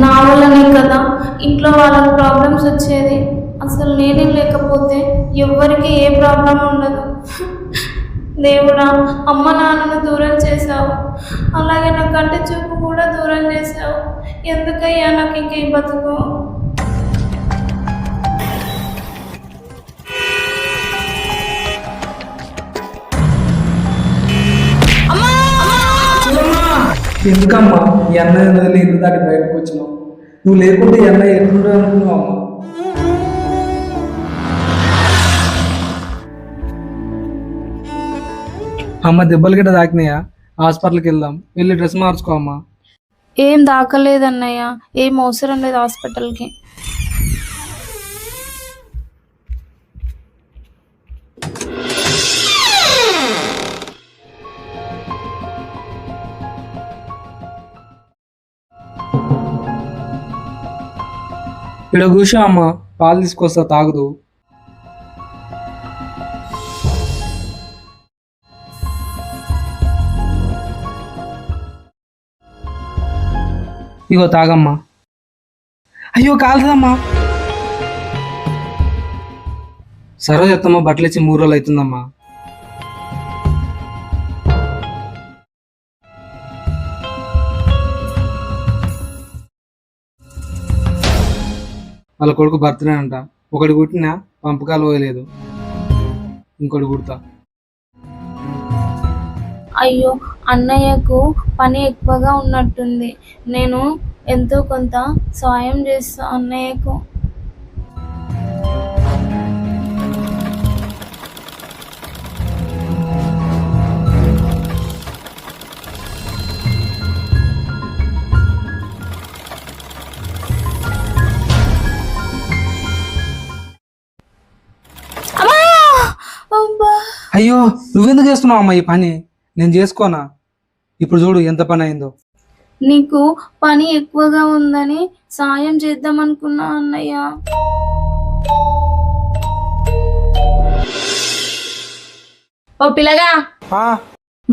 నా వల్లనే కదా ఇంట్లో వాళ్ళకి ప్రాబ్లమ్స్ వచ్చేది. అసలు నేనే లేకపోతే ఎవ్వరికి ఏ ప్రాబ్లం ఉండదు. దేవుడా, అమ్మ నాన్నను దూరం చేశావు, అలాగే నా కంటి చూపు కూడా దూరం చేశావు. ఎందుకయ్యా నాకు ఇంక ఈ బతుకు? ఎందుకమ్మా ఈ అన్నయ్య వదిలి ఇల్లు దాటి బయటకు వచ్చినావు? నువ్వు లేకుంటే ఈ అన్నయ్య ఎట్లుంటావు అనుకున్నావు అమ్మా? అమ్మ దెబ్బలు గిట్ట తాకినాయా? హాస్పిటల్కి వెళ్దాం, వెళ్ళి డ్రెస్ మార్చుకో అమ్మా. ఏం దాకలేదన్నయ్య, ఏం అవసరం లేదు హాస్పిటల్కి. ఇక్కడ కూర్చో అమ్మా, పాలు తీసుకొస్తా, తాగుదు. ఇగో తాగమ్మా. అయ్యో కాలుదమ్మా. సరోజ అత్తమ్మ బట్టలు ఇచ్చి 3 రోజులు అవుతుందమ్మా. వాళ్ళ కొడుకు బర్త్డే అంట. ఒకటి కుట్టినా పంపకాలు పోయలేదు, ఇంకోటి కుడతా. అయ్యో, అన్నయ్యకు పని ఎక్కువగా ఉన్నట్టుంది. నేను ఎంతో కొంత సాయం చేస్తా అన్నయ్యకు. అయ్యో నువ్వెందుకు చేస్తున్నావు అమ్మా ఈ పని? నేను చేసుకోనా? ఇప్పుడు చూడు ఎంత పని అయిందో. నీకు పని ఎక్కువగా ఉందని సాయం చేద్దాం అనుకున్నా అన్నయ్య. ఓ పిల్లగా,